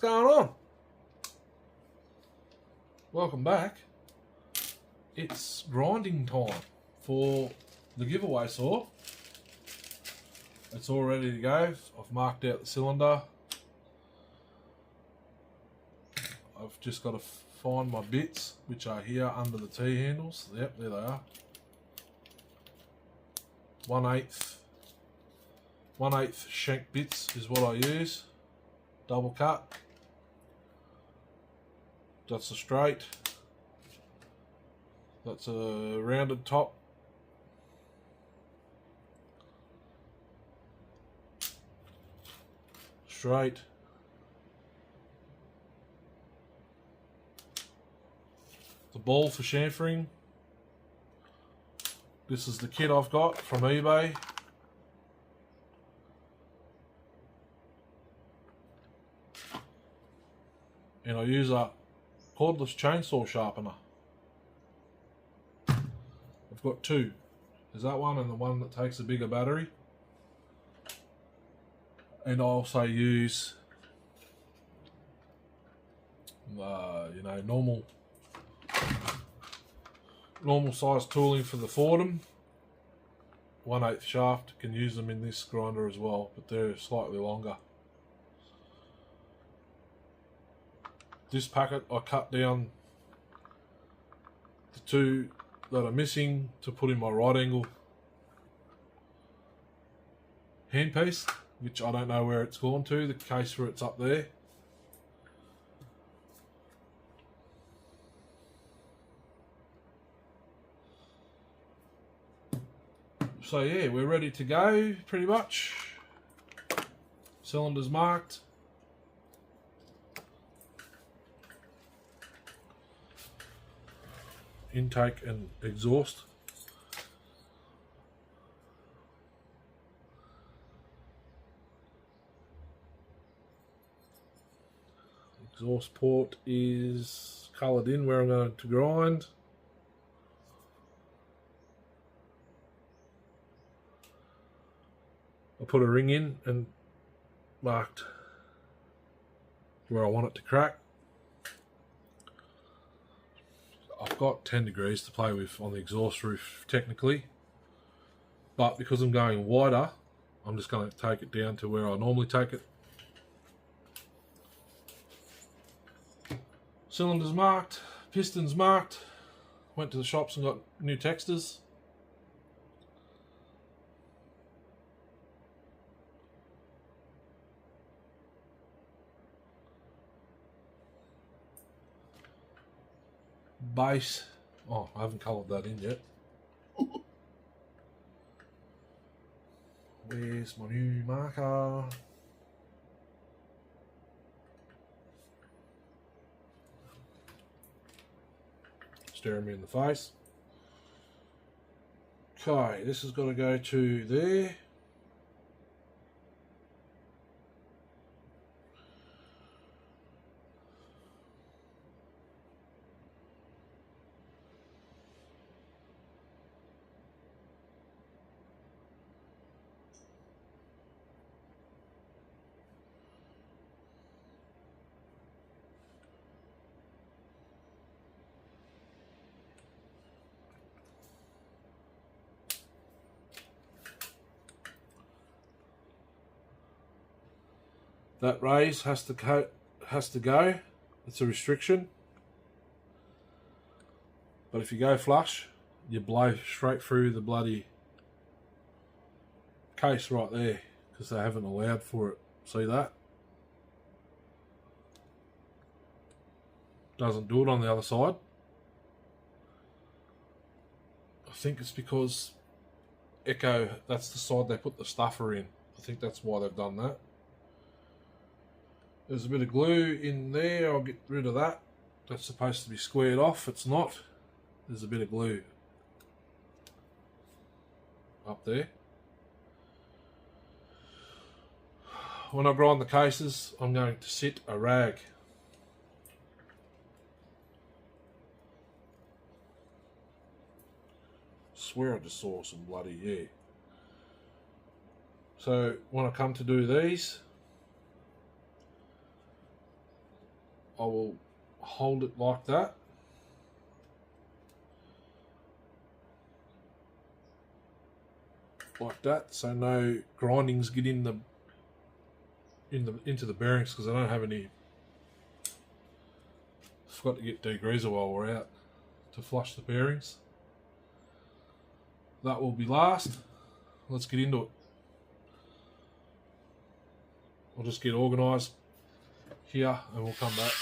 going on? Welcome back. It's grinding time for the giveaway saw. It's all ready to go. I've marked out the cylinder. I've just got to find my bits, which are here under the T-handles. Yep, there they are. 1/8 shank bits is what I use. Double cut. That's a straight. That's a rounded top. Straight. The ball for chamfering. This is the kit I've got from eBay. And I use a cordless chainsaw sharpener. I've got two. There's that one and the one that takes a bigger battery. And I also use normal size tooling for the Fordham. 1/8 shaft. Can use them in this grinder as well, but they're slightly longer. This packet I cut down the two that are missing to put in my right angle handpiece, which I don't know where it's gone to. The case for it's up there. So yeah, we're ready to go pretty much. Cylinders marked. Intake and exhaust. Exhaust port is coloured in where I'm going to grind. I put a ring in and marked where I want it to crack. I've got 10 degrees to play with on the exhaust roof technically, but because I'm going wider, I'm just going to take it down to where I normally take it. Cylinders marked, pistons marked. Went to the shops and got new textures. Base. Oh, I haven't coloured that in yet. Where's my new marker? Staring me in the face. Okay, this has got to go to there. That raise has to go. It's a restriction. But if you go flush, you blow straight through the bloody case right there because they haven't allowed for it. See that? Doesn't do it on the other side. I think it's because Echo, that's the side they put the stuffer in. I think that's why they've done that. There's a bit of glue in there. I'll get rid of that. That's supposed to be squared off. It's not. There's a bit of glue up there. When I grind the cases, I'm going to sit a rag. Swear I just saw some bloody, yeah. So when I come to do these, I will hold it like that. Like that, so no grindings get into the bearings, because I don't have any. Forgot to get degreaser while we're out to flush the bearings. That will be last. Let's get into it. I'll just get organised here and we'll come back.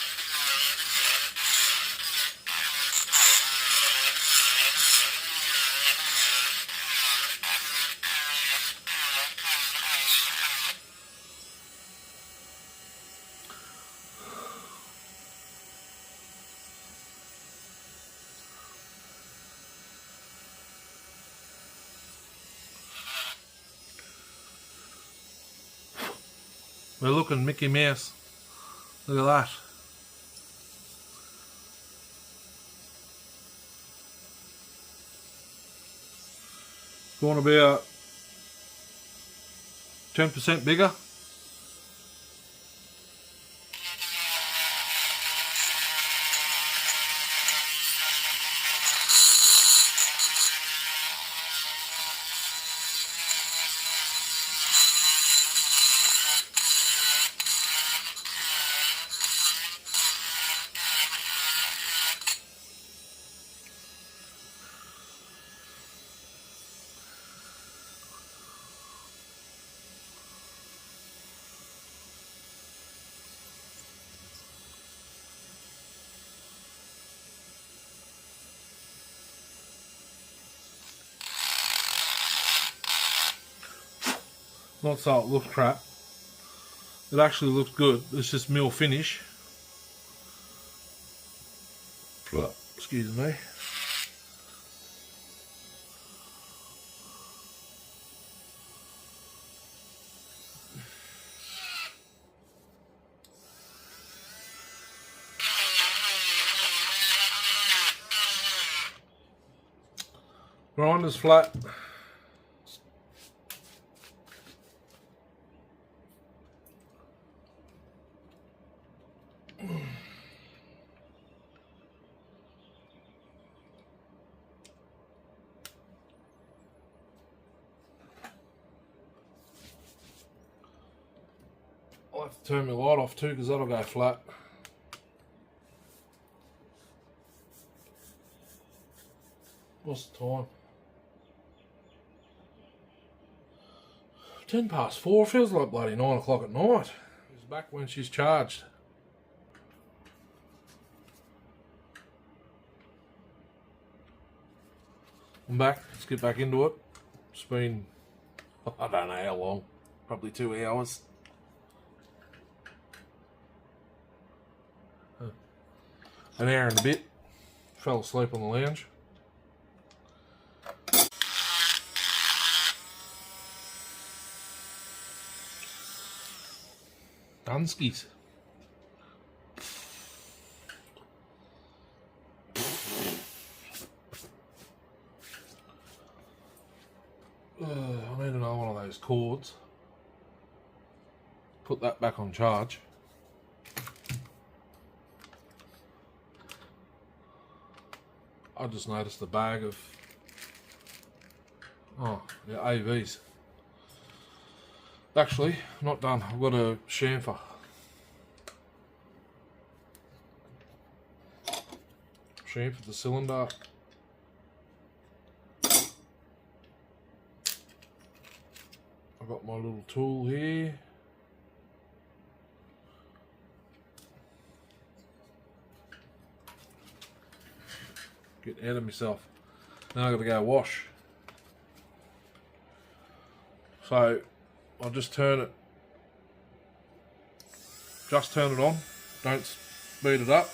We're looking Mickey Mouse. Look at that. Going about 10% bigger. Not so it looks crap. It actually looks good. It's just mill finish. Excuse me. Grinder's flat. I'll have to turn my light off too, because that'll go flat. What's the time? 4:10. Feels like bloody 9 o'clock at night. She's back when she's charged. I'm back. Let's get back into it. It's been, I don't know how long. Probably 2 hours. An hour and a bit. Fell asleep on the lounge. Dunskies. I need another one of those cords. Put that back on charge. I just noticed the bag of AVs. Actually, not done. I've got a chamfer. Chamfer the cylinder. I've got my little tool here. Get out of myself. Now I've got to go wash. So I'll just turn it on, don't speed it up.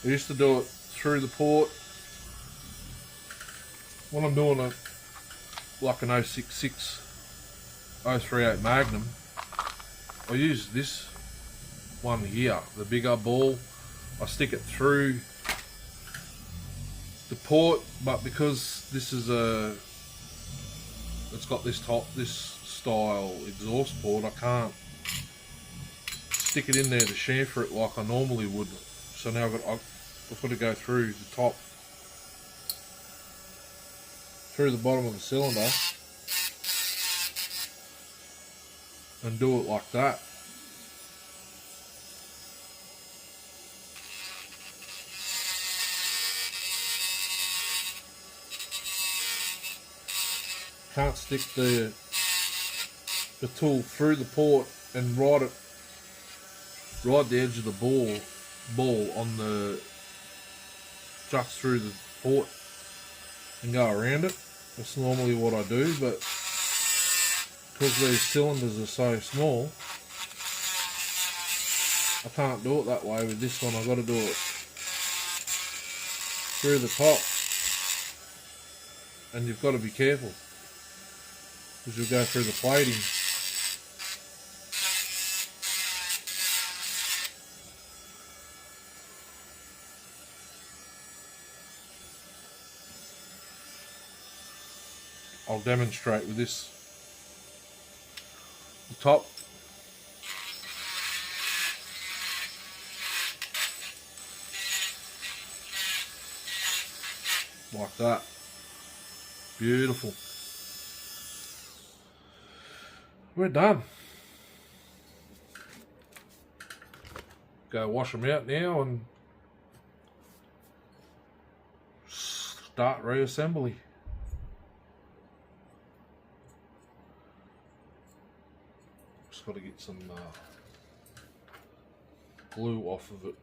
I used to do it through the port. When I'm doing a like an 066, 038 Magnum, I use this one here, the bigger ball. I stick it through the port, but because this is it's got this style exhaust port, I can't stick it in there to chamfer it like I normally would. So now I've got to go through the top, through the bottom of the cylinder, and do it like that. Can't stick the tool through the port and ride the edge of the ball on the just through the port and go around it. That's normally what I do, but because these cylinders are so small, I can't do it that way. With this one, I've got to do it through the top, and you've got to be careful because you'll go through the plating. I'll demonstrate with this. The top. Like that. Beautiful. We're done. Go wash them out now and start reassembly. Just got to get some glue off of it.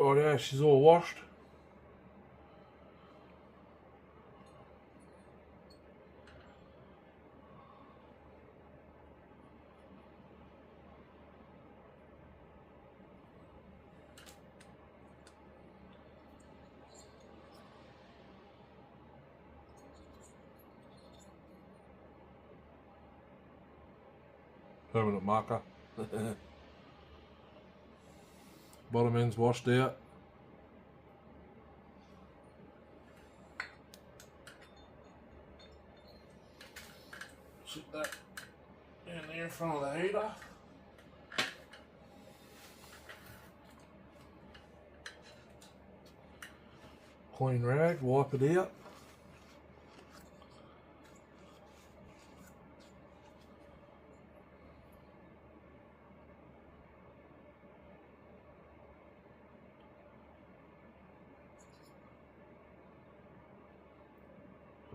Oh yeah, she's all washed. Permanent marker. Bottom end's washed out. Sit that in there in front of the heater. Clean rag, wipe it out.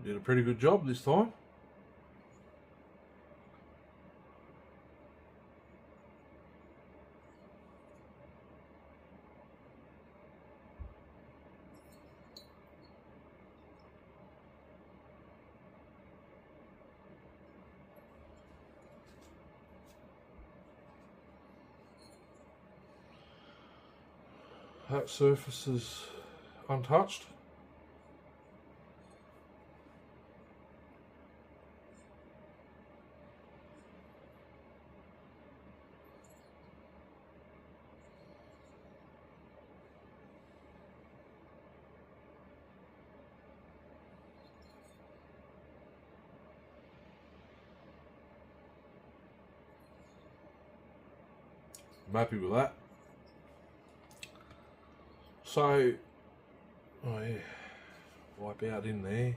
I did a pretty good job this time. That surface is untouched. I'm happy with that. So, oh yeah, wipe out in there.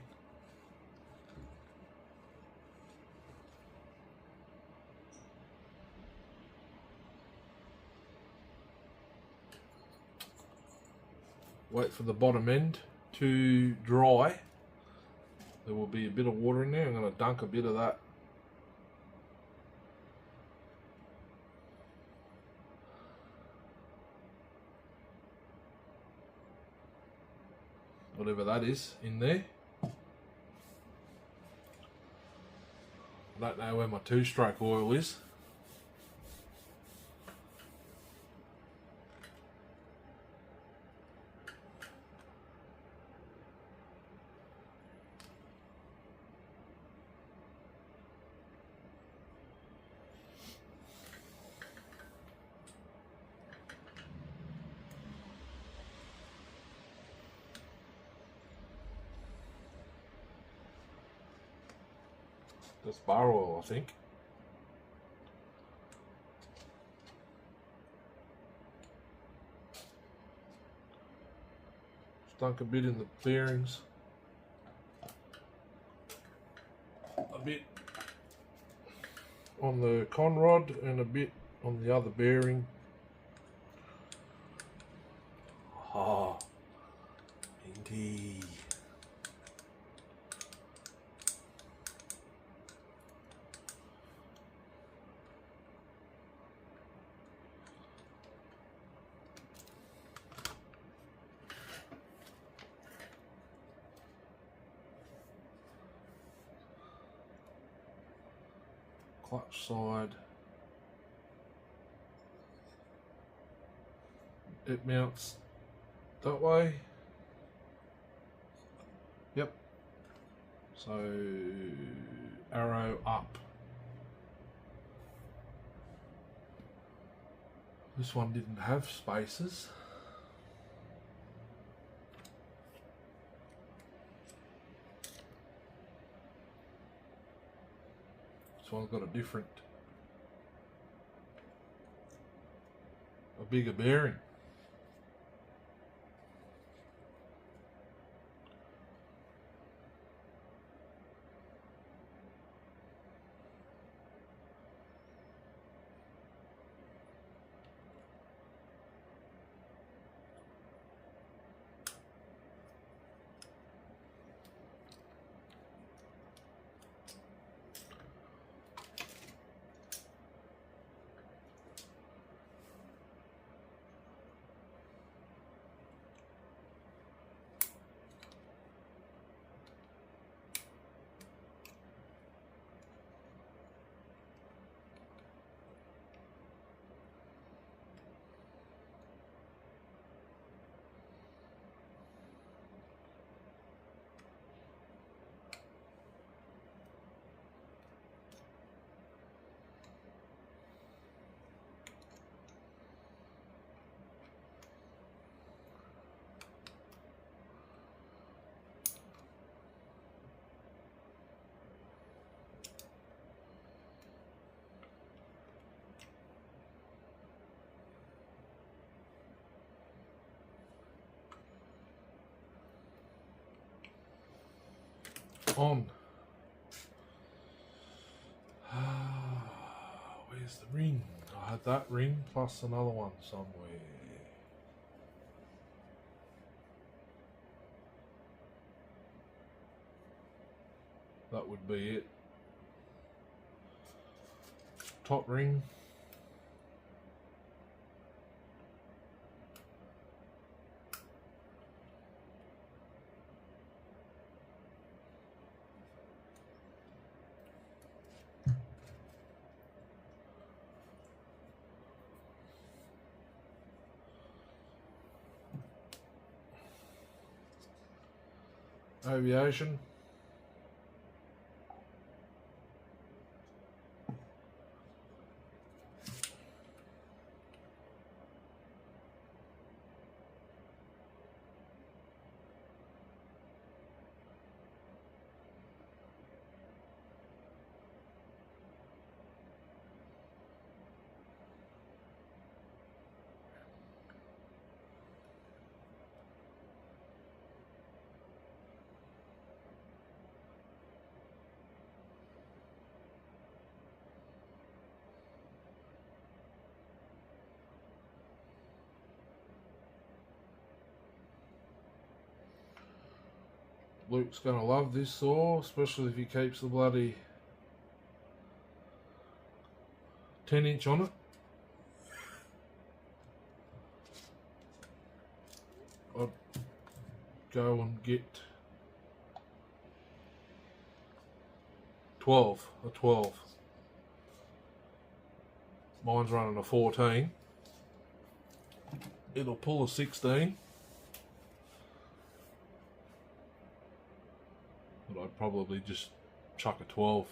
Wait for the bottom end to dry. There will be a bit of water in there. I'm going to dunk a bit of that. Whatever that is in there. I don't know where my 2-stroke oil is. That's bar oil, I think. Stunk a bit in the bearings. A bit on the conrod and a bit on the other bearing. Ah, indeed. Clutch side. It mounts that way. Yep. So arrow up. This one didn't have spaces. So I've got a bigger bearing. On. Where's the ring? I had that ring plus another one somewhere. That would be it. Top ring. Aviation. Luke's going to love this saw, especially if he keeps the bloody 10-inch on it. I'd go and get a 12. Mine's running a 14. It'll pull a 16. But I'd probably just chuck a 12.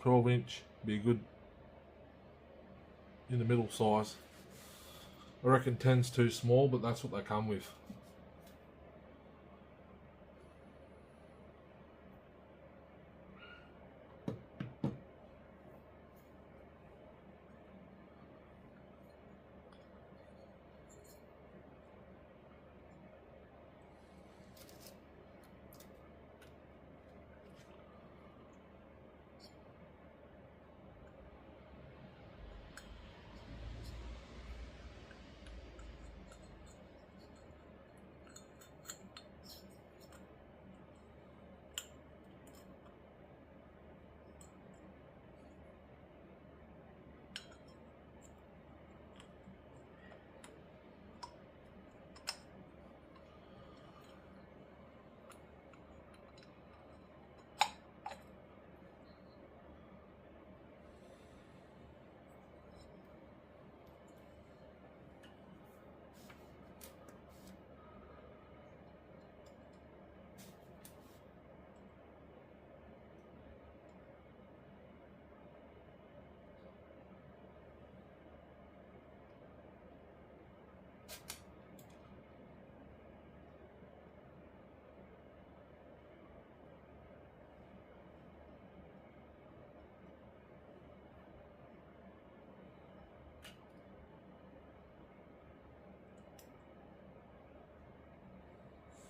12-inch, be a good in the middle size. I reckon 10's too small, but that's what they come with.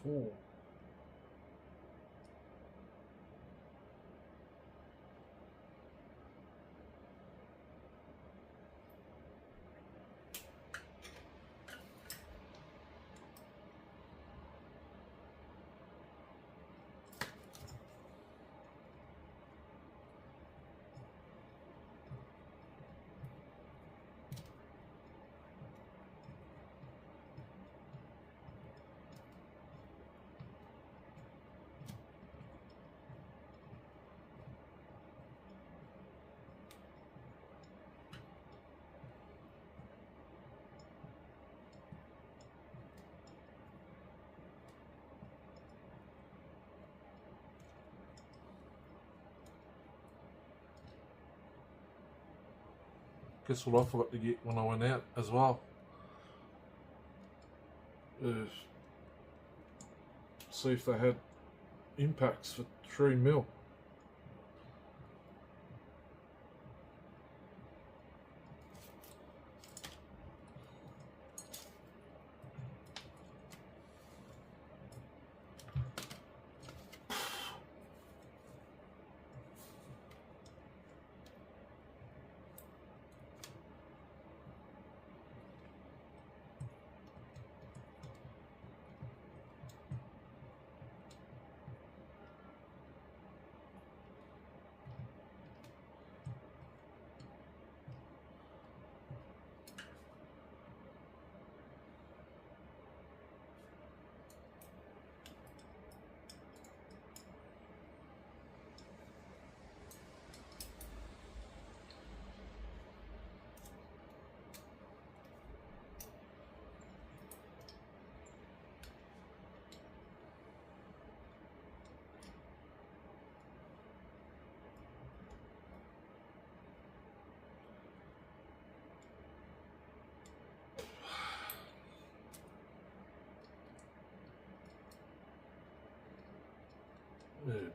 Four. Guess what I forgot to get when I went out as well? See if they had impacts for 3 mil.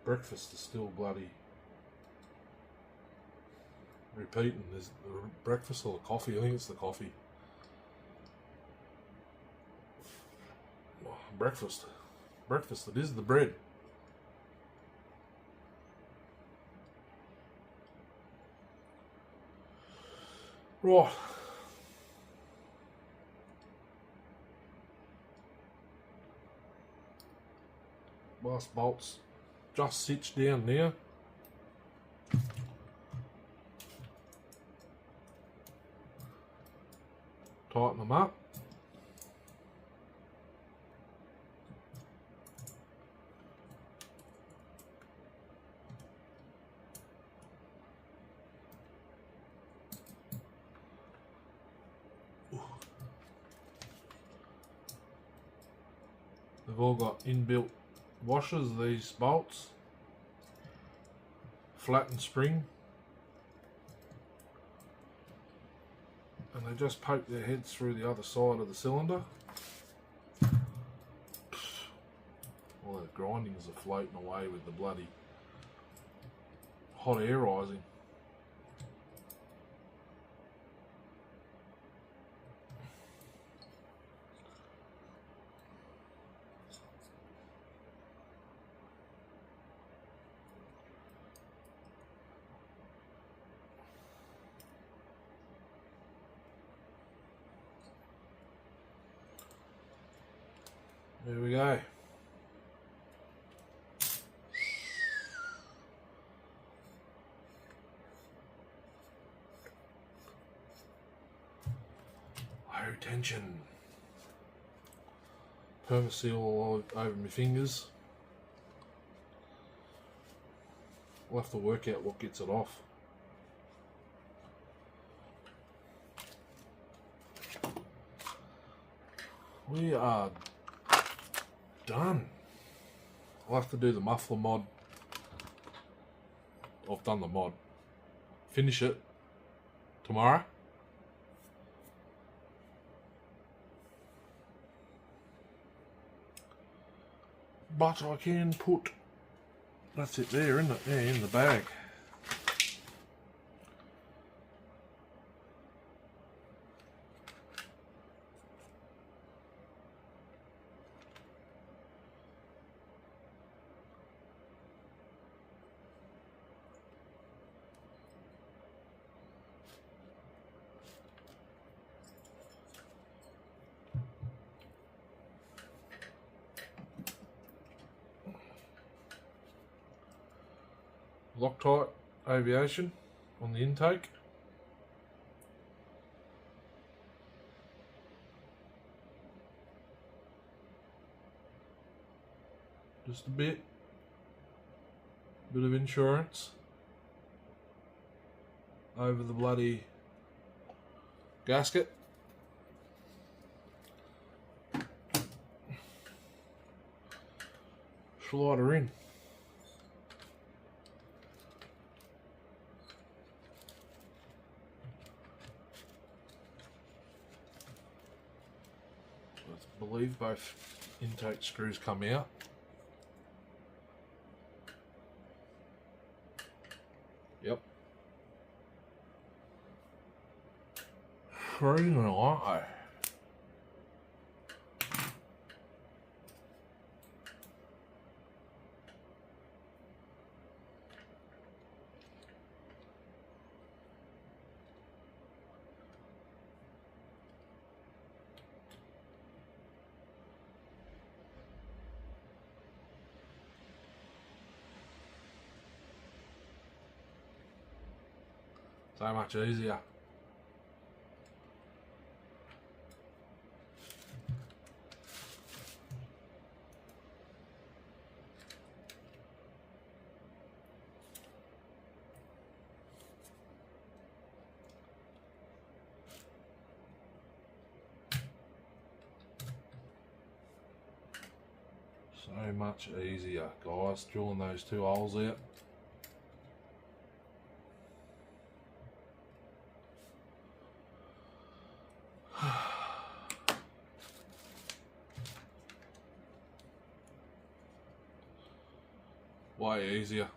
Breakfast is still bloody repeating. Is the breakfast or the coffee? I think it's the coffee. Breakfast. Breakfast, it is the bread. Right. Last bolts just sits down now. Tighten them up. They've all got inbuilt washers, these bolts. Flatten spring. And they just poke their heads through the other side of the cylinder. All those grindings are floating away with the bloody hot air rising. There we go. Low tension. Permaseal all over my fingers. We'll have to work out what gets it off. We are done. I'll have to do the muffler mod. I've done the mod. Finish it tomorrow. But I can put, that's it there, isn't it? Yeah, in the bag. Loctite Aviation on the intake. Just a bit of insurance over the bloody gasket. Slide her in. I believe both intake screws come out. Yep. Very nice. So much easier. So much easier, guys, drilling those two holes out. Way easier.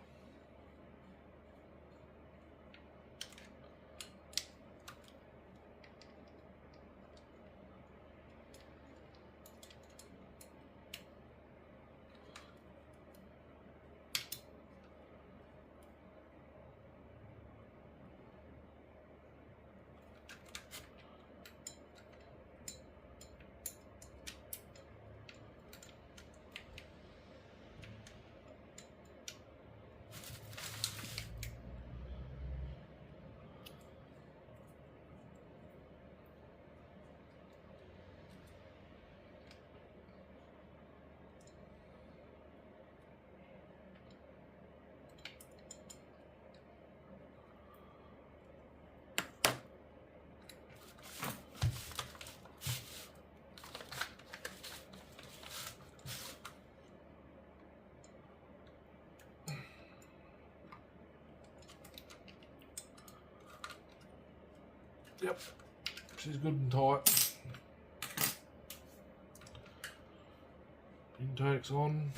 Yep, she's good and tight. Intake's on.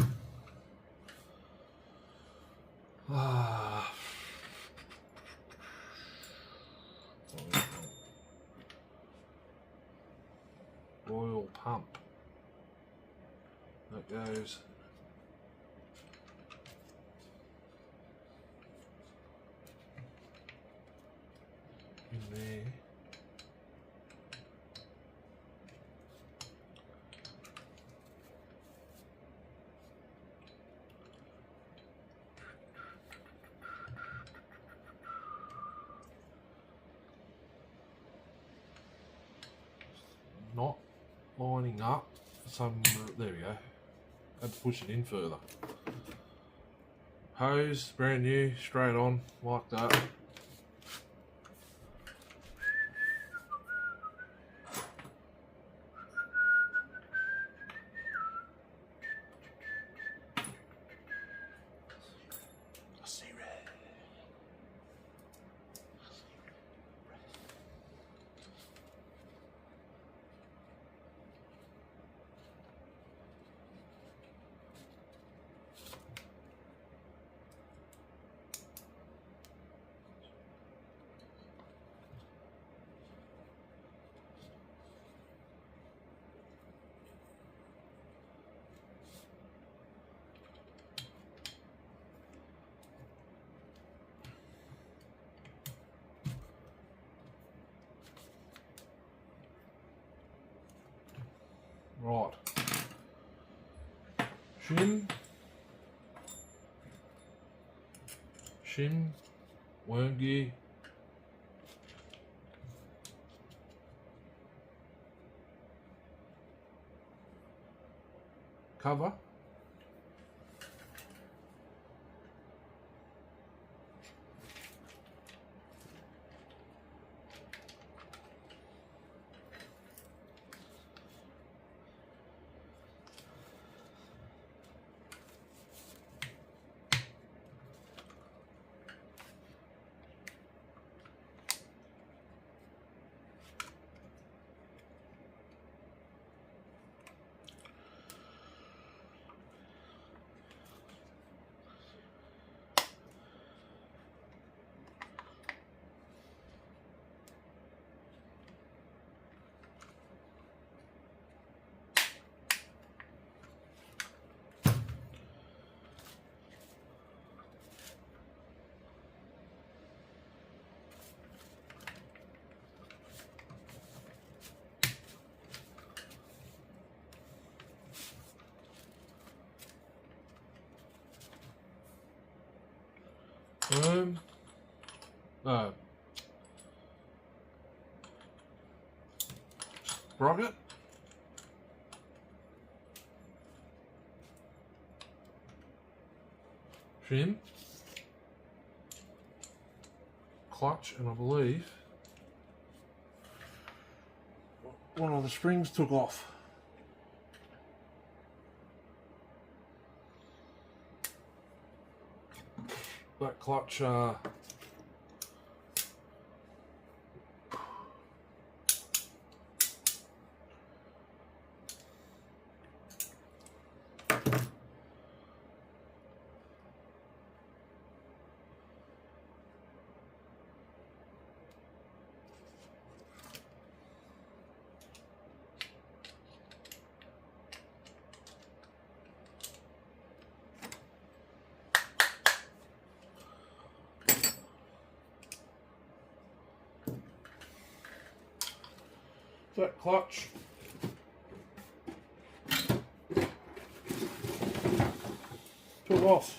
Oil pump. That goes in there. Not lining up. There we go. Had to push it in further. Hose, brand new, straight on, like that. Right. Shim, worm gear, cover, worm, sprocket, shim, clutch, and I believe one of the springs took off. That clutch took off.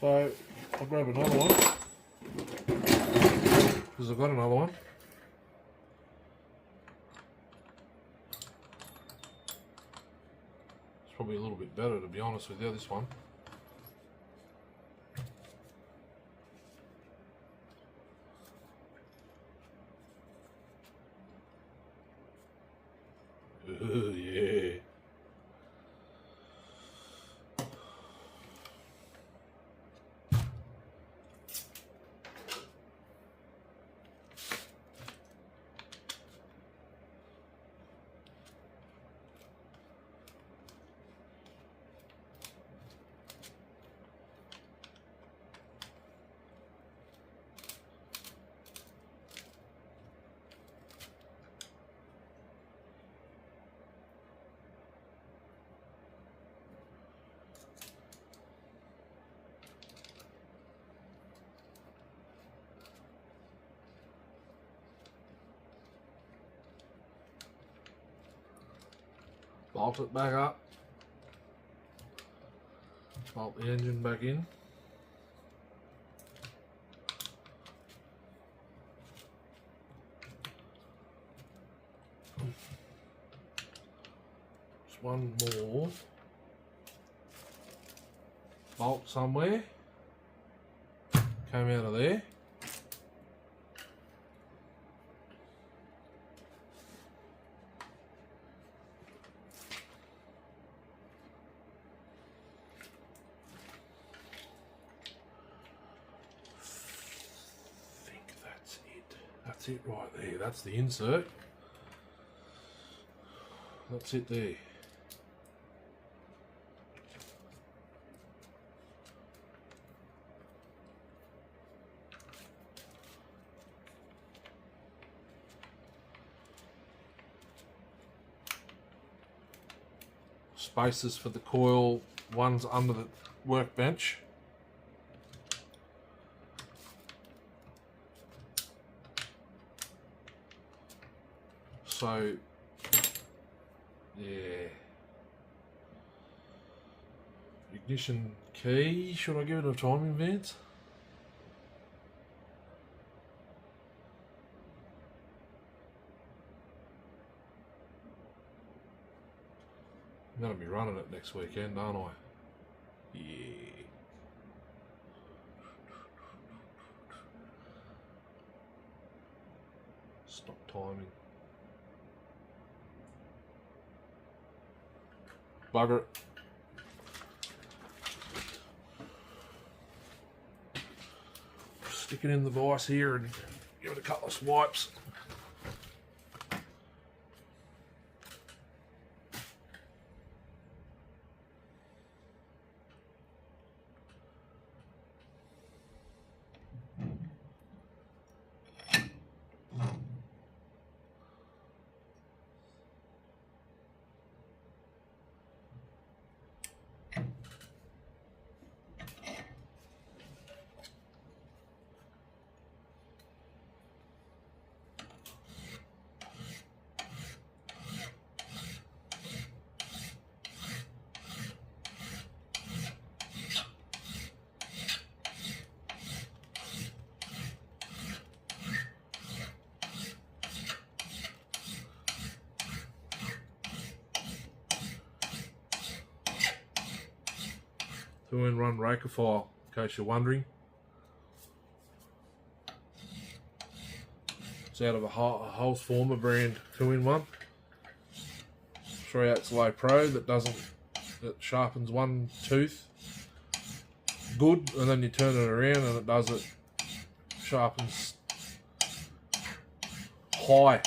So I'll grab another one because I've got another one. It's probably a little bit better, to be honest with you, this one. Yeah. Bolt it back up. Bolt the engine back in. Just one more bolt somewhere. Came out of there. That's it right there, that's the insert. That's it there. Spaces for the coil, one's under the workbench. So, yeah. Ignition key, should I give it a timing advance? I'm going to be running it next weekend, aren't I? Yeah. Stop timing. Bugger it. Stick it in the vise here and give it a couple of swipes. Two-in-one raker file, in case you're wondering. It's out of a Holzformer brand 2-in-1. 3/8 Low Pro that sharpens one tooth good, and then you turn it around and it does it, sharpens high.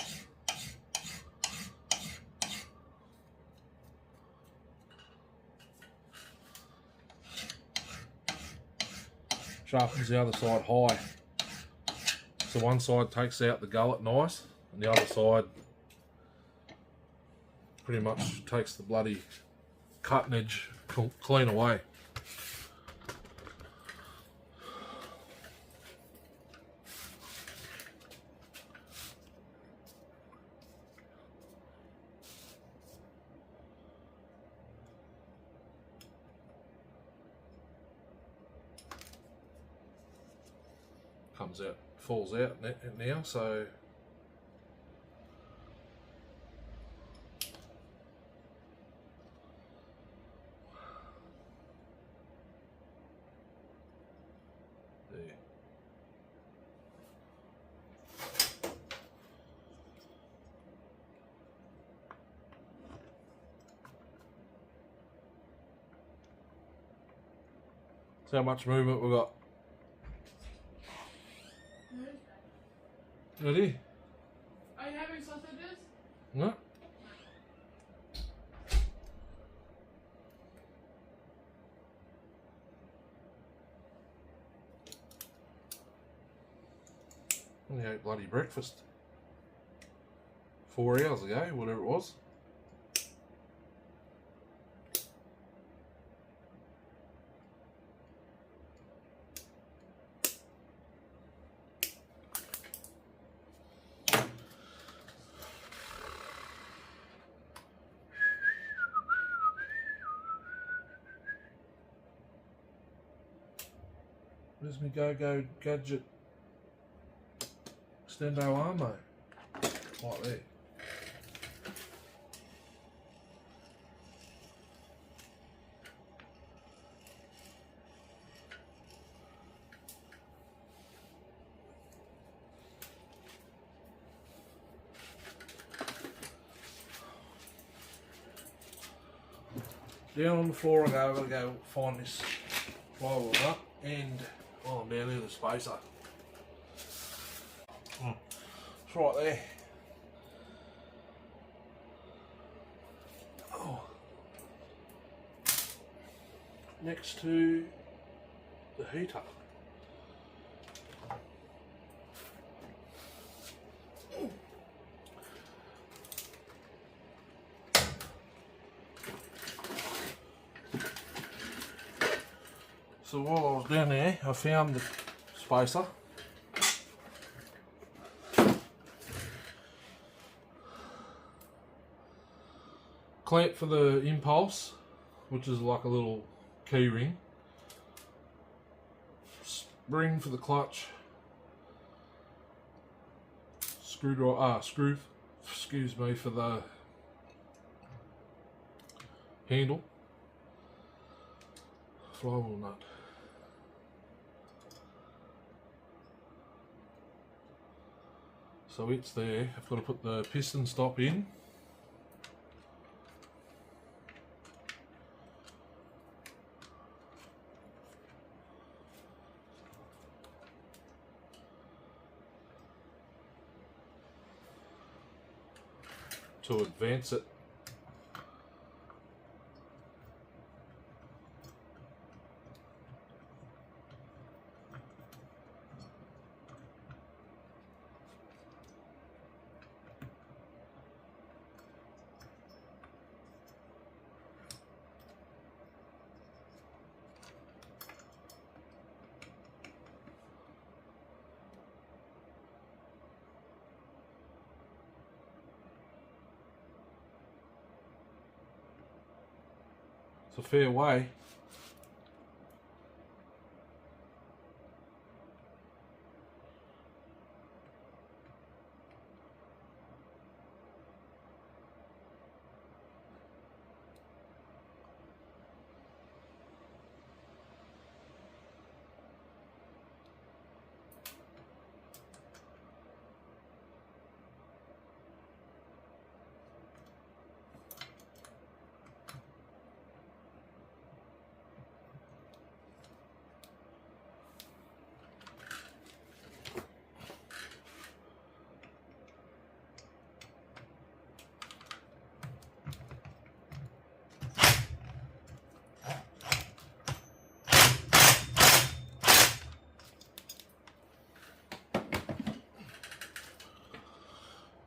Sharpens the other side high. So one side takes out the gullet nice, and the other side pretty much takes the bloody cutting edge clean away. Comes out, falls out now, so there. See how much movement we've got. Ready? Are you having sausages? No. Only ate bloody breakfast 4 hours ago, whatever it was. Where's my Go-Go Gadget Stendo Armo? Right there. Down on the floor I go, I've got to go find this flywheel nut and, oh, I'm down here, the spacer. It's right there. Oh. Next to the heater. So while I was down there, I found the spacer. Clamp for the impulse, which is like a little key ring. Spring for the clutch. Screw, excuse me, for the handle. Flywheel nut. So it's there. I've got to put the piston stop in. To advance it. It's a fair way.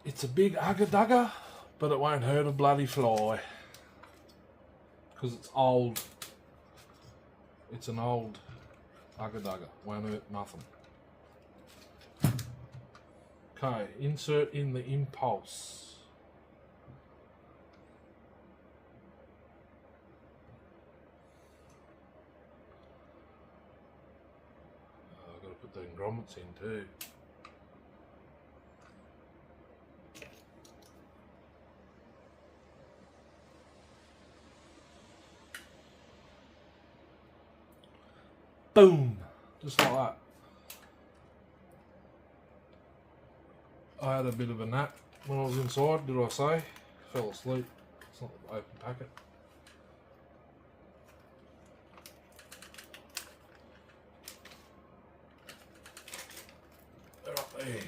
It's a big ugga-dugga, but it won't hurt a bloody fly. Because it's old. It's an old ugga-dugga. Won't hurt nothing. Okay, insert in the impulse. I've got to put the grommets in too. Boom! Just like that. I had a bit of a nap when I was inside, did I say? Fell asleep. It's not an open packet. They're up there.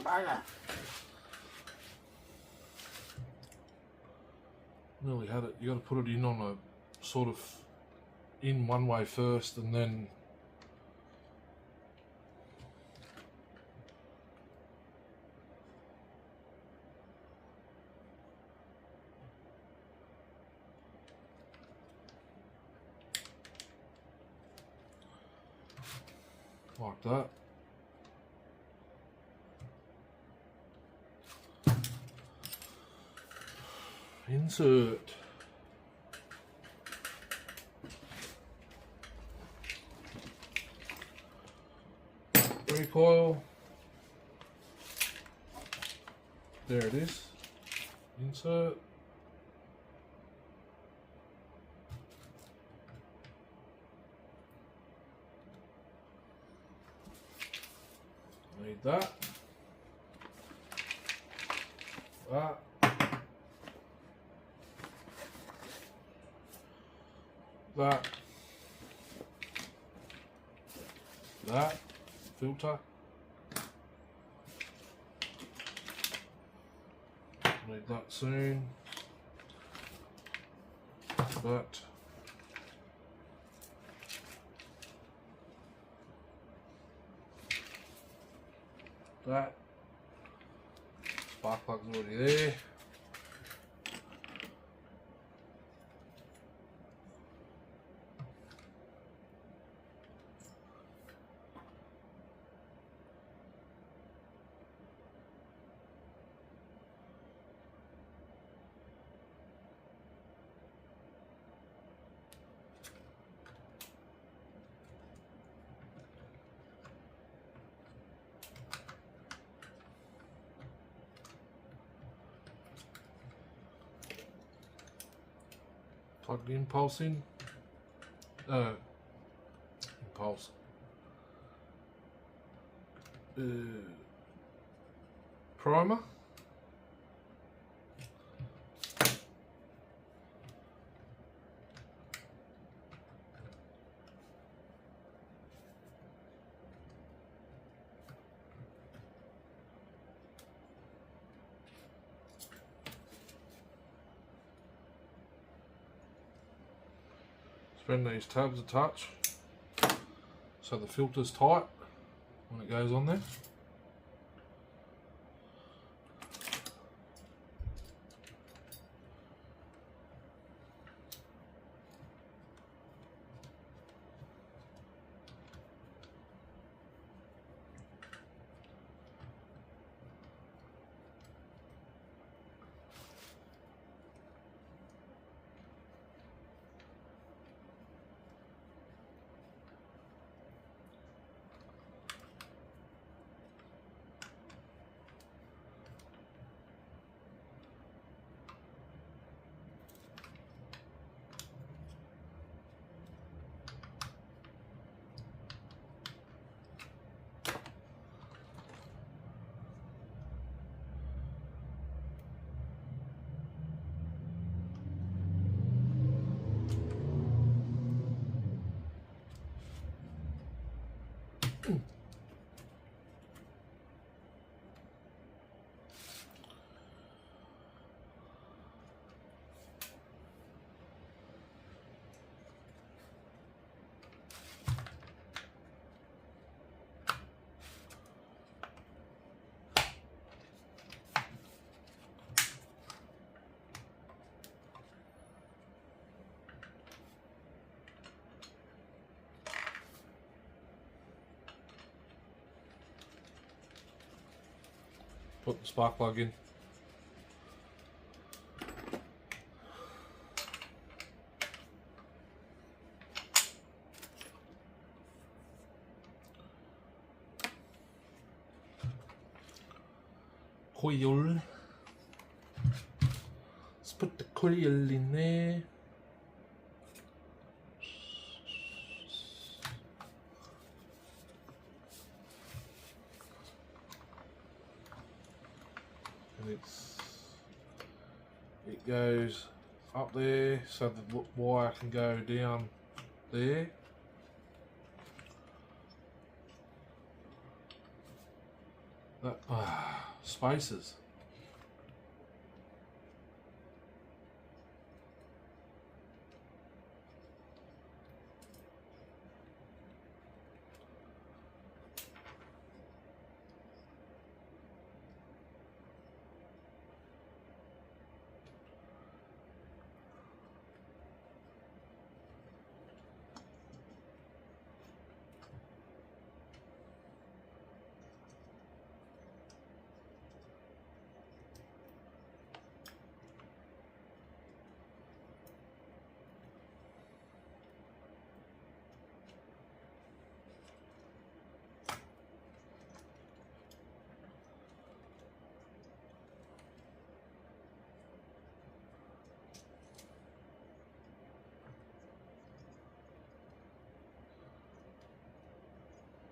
Bugger. Nearly had it. You got to put it in on a sort of in one way first, and then like that. Insert. Recoil. There it is. Insert. Need that. That. That. That. Filter. Need that soon. That. That. Spark plug's already there. Plug the impulse in. Impulse. Primer. Spin these tabs a touch so the filter's tight when it goes on there. Put the spark plug in. Coil. Let's put the coil in there. And it goes up there so the wire can go down there. That spaces.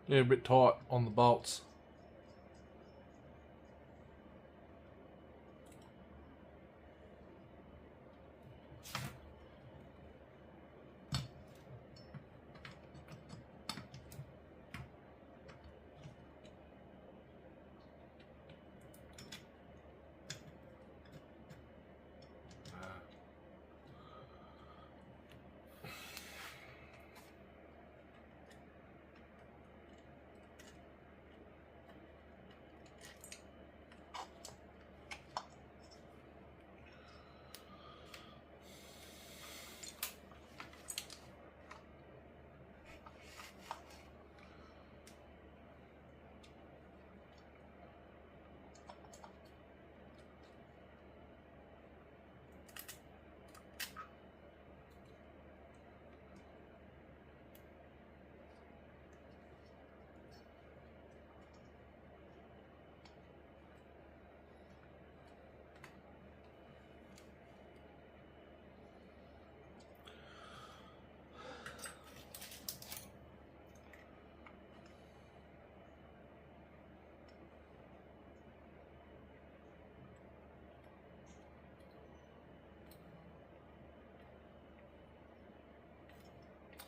Yeah, a bit tight on the bolts.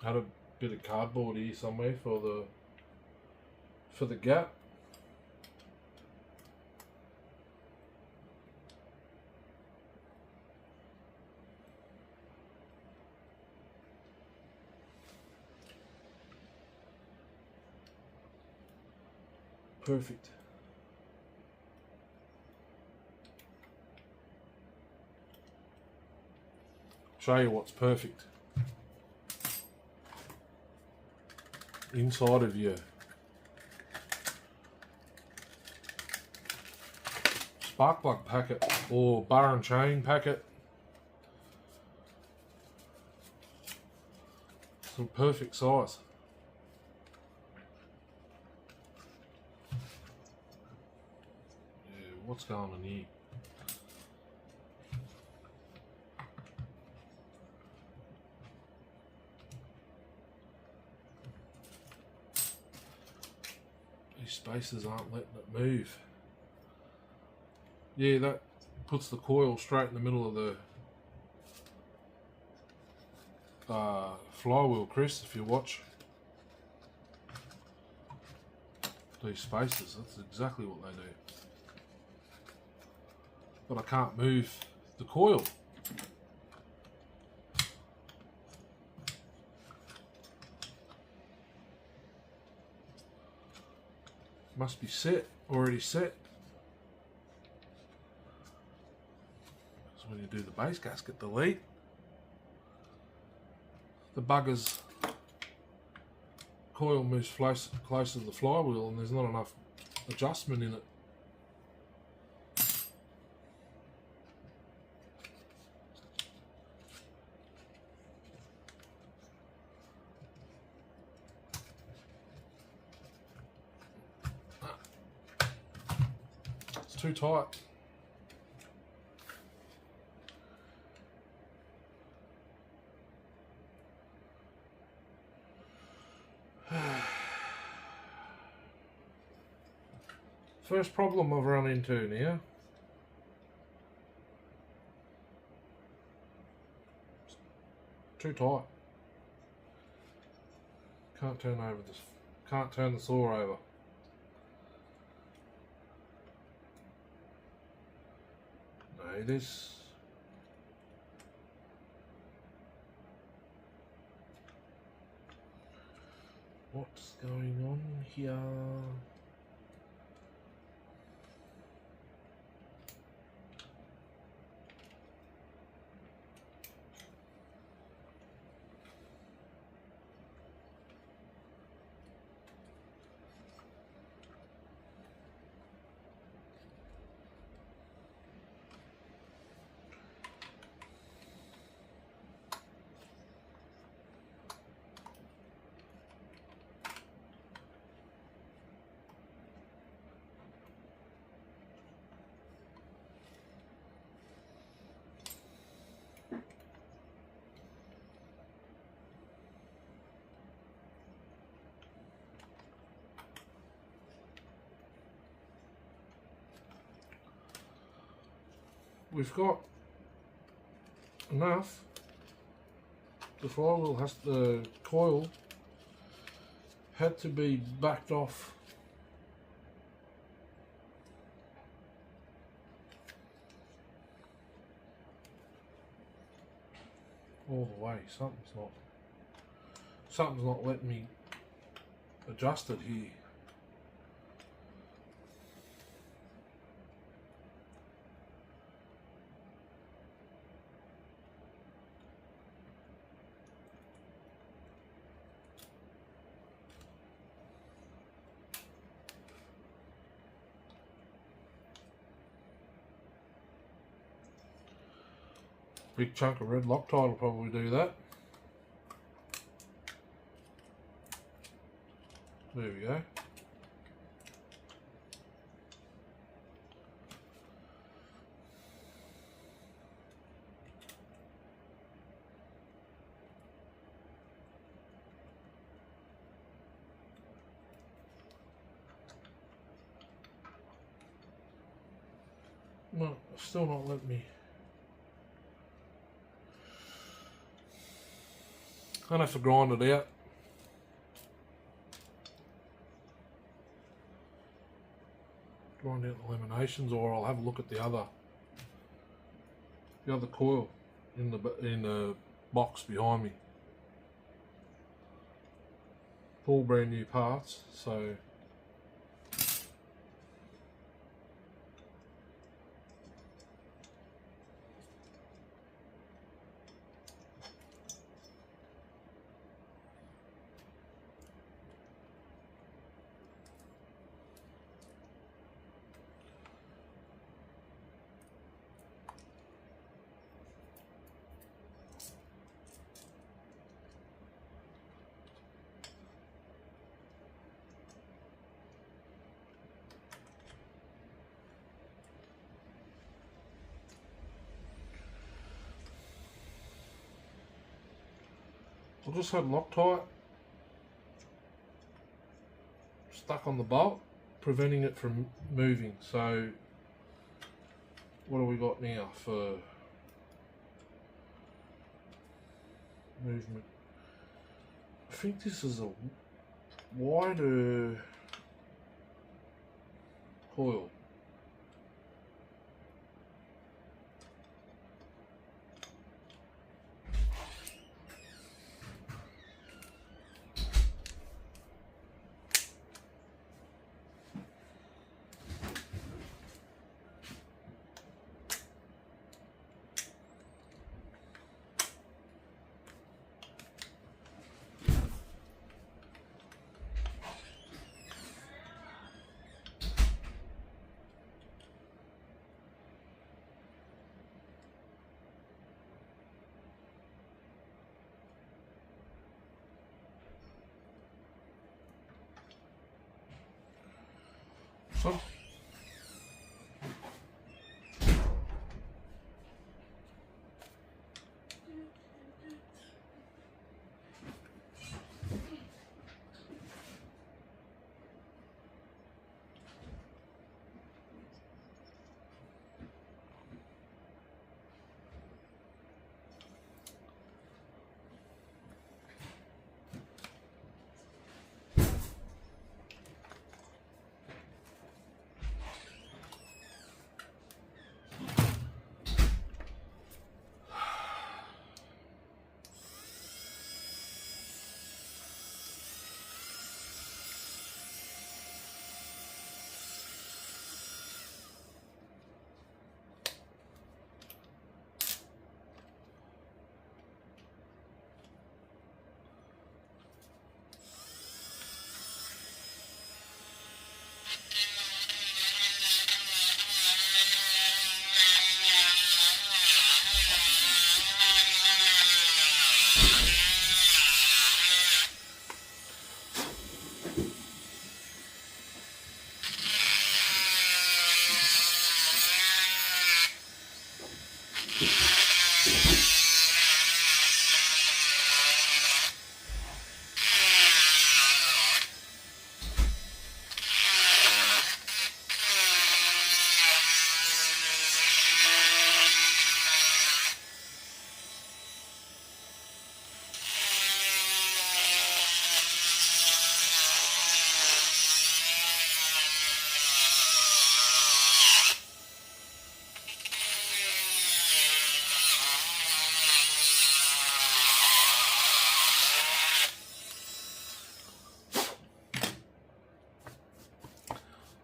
Had a bit of cardboard here somewhere for the gap. Perfect. Show you what's perfect. Inside of your spark plug packet or bar and chain packet. Some perfect size. Yeah, what's going on here? These spacers aren't letting it move. Yeah, that puts the coil straight in the middle of the flywheel, Chris, if you watch. These spacers, that's exactly what they do. But I can't move the coil. Must be set, already set. So when you do the base gasket delete, the bugger's coil moves close to the flywheel and there's not enough adjustment in it. It's too tight. First problem I've run into now. Too tight. Can't turn the saw over. Okay, this. What's going on here? We've got enough. The flywheel has the coil had to be backed off all the way. Something's not letting me adjust it here. Big chunk of red Loctite will probably do that. There we go. No, still not letting me. I'll have to grind it out. Grind out the laminations, or I'll have a look at the other coil in the box behind me. All brand new parts, so I just had Loctite stuck on the bolt, preventing it from moving. So what do we got now for movement? I think this is a wider coil. So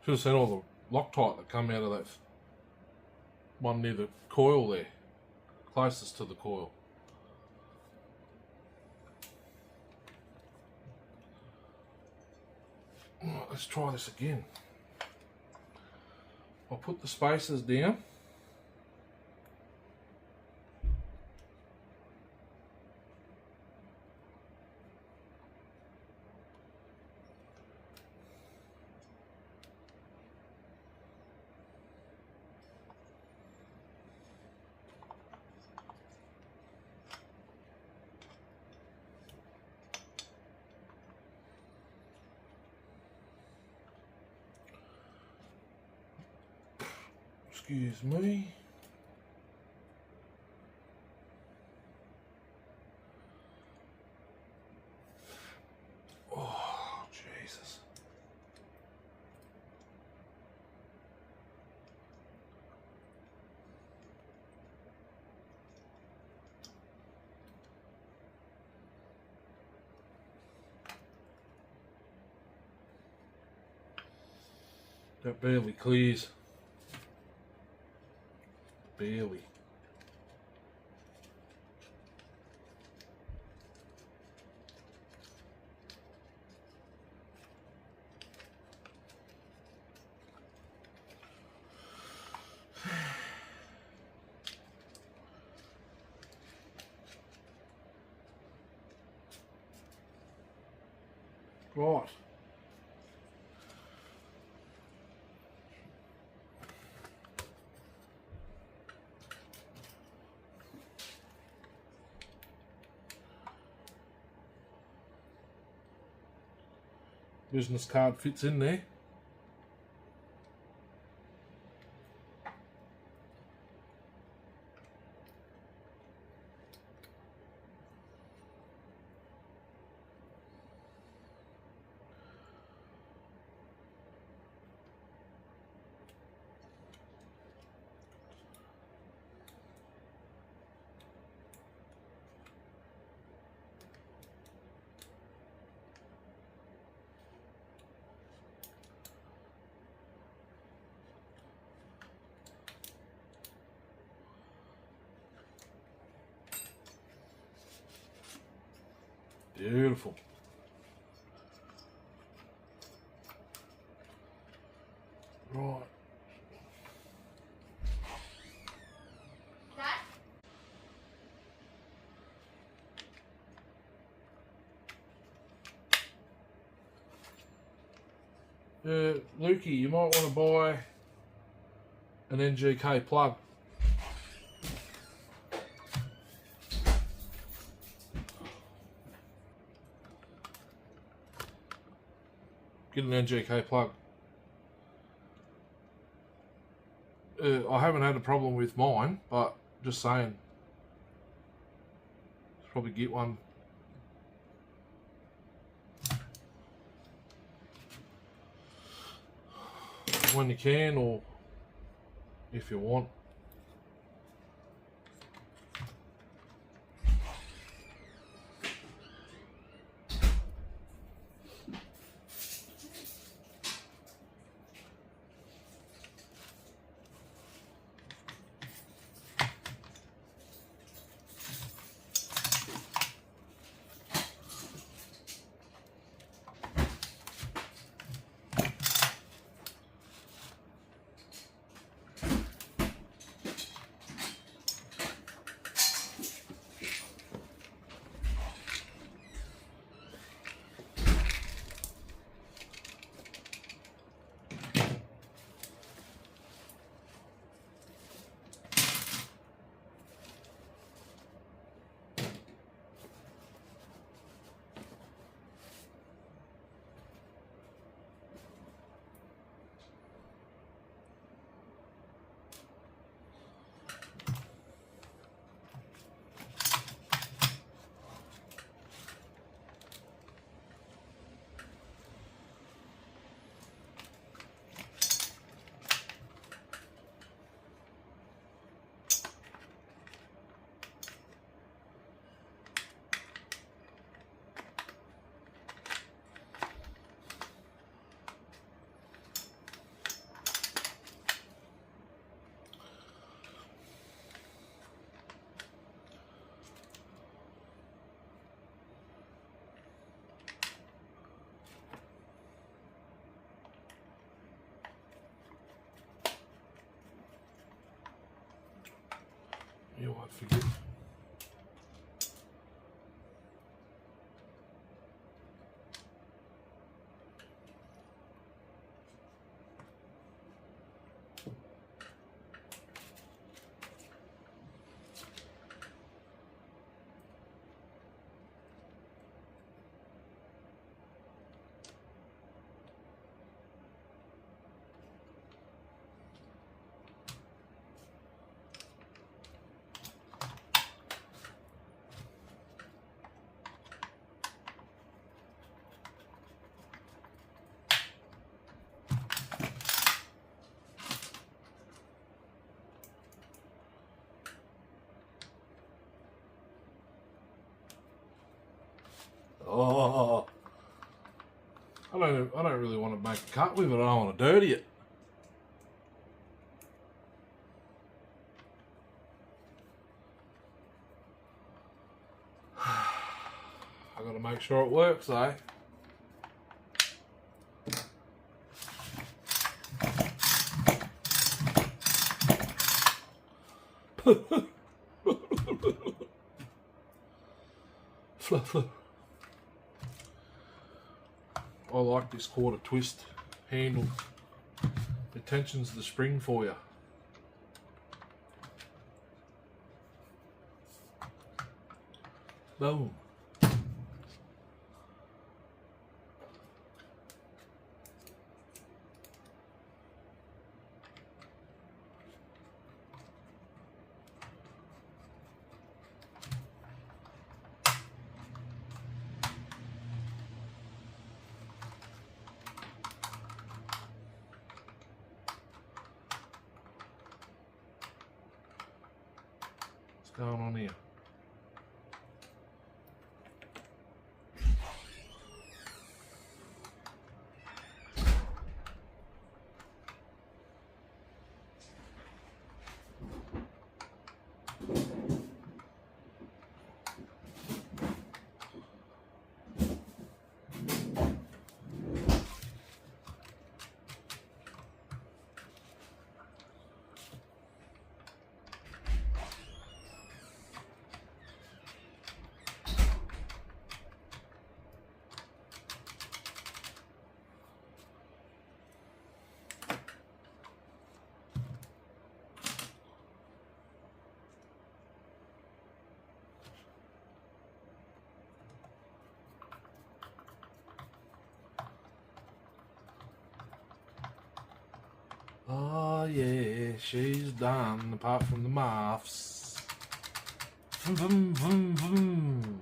Should have seen all the Loctite that come out of that one near the coil there, closest to the coil. Right, let's try this again. I'll put the spacers down. Excuse me. Oh, Jesus. That barely clears. Barely. Right. Business card fits in there. Beautiful. Right. Lukey, you might want to buy an NGK plug. Get an NGK plug. I haven't had a problem with mine, but just saying. Probably get one. When you can, or if you want. You won't forget. Oh, I don't really want to make a cut with it. I don't want to dirty it. I got to make sure it works, eh? I like this quarter twist handle. It tensions the spring for you. Boom. What's going on here? Oh yeah, she's done, apart from the muffs. Vroom, vroom, vroom.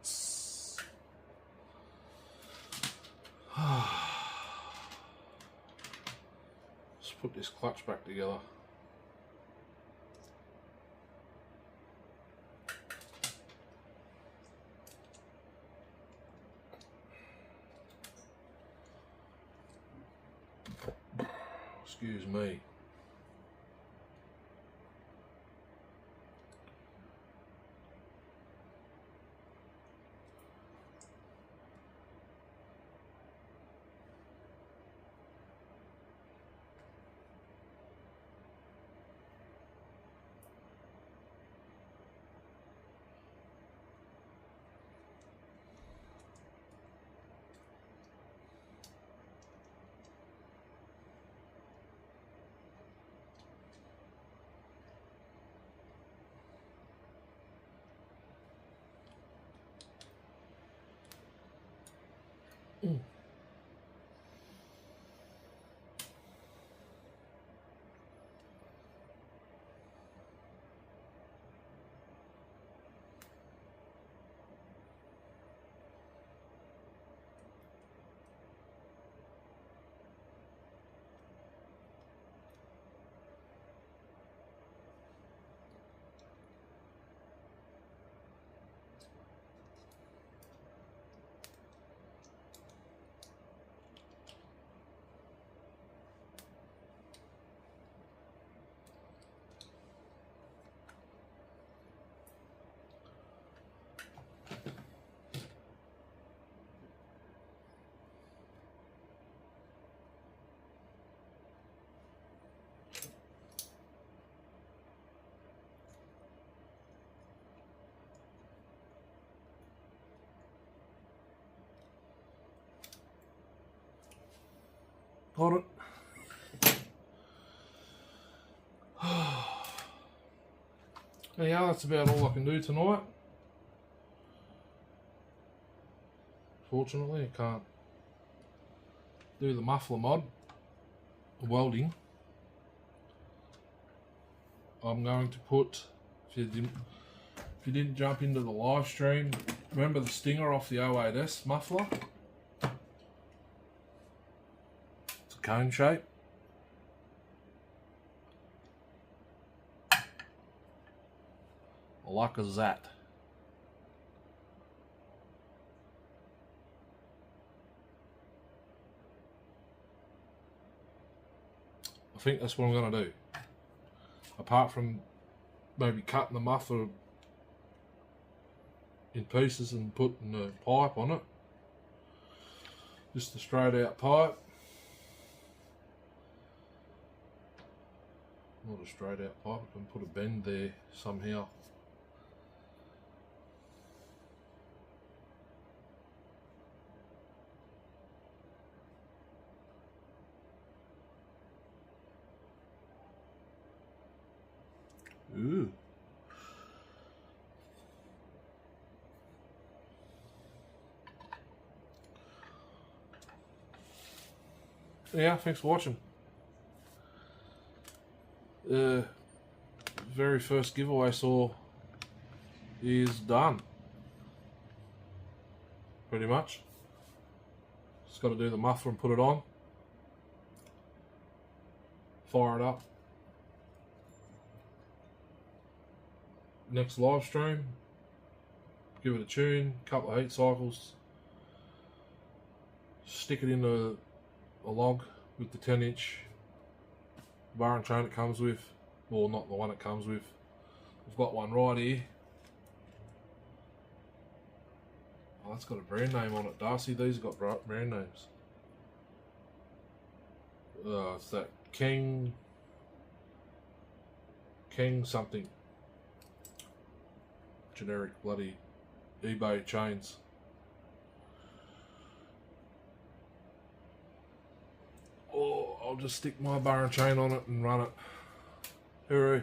Let's put this clutch back together. Excuse me. Got it. Yeah, that's about all I can do tonight. Fortunately, I can't do the muffler mod, welding. I'm going to put, if you didn't jump into the live stream, remember the stinger off the 08S muffler? It's a cone shape. Like as that. I think that's what I'm going to do. Apart from maybe cutting the muffler in pieces and putting a pipe on it. Just a straight out pipe. Not a straight out pipe, I can put a bend there somehow. Ooh. Yeah, thanks for watching. Very first giveaway I saw is done. Pretty much. Just got to do the muffler and put it on. Fire it up. Next live stream, give it a tune, couple of heat cycles, stick it into a log with the 10-inch bar and chain it comes with, or not the one it comes with. I've got one right here. Oh, that's got a brand name on it. Darcy, these have got brand names. It's that King something. Generic bloody eBay chains. Or I'll just stick my bar and chain on it and run it. Hooroo.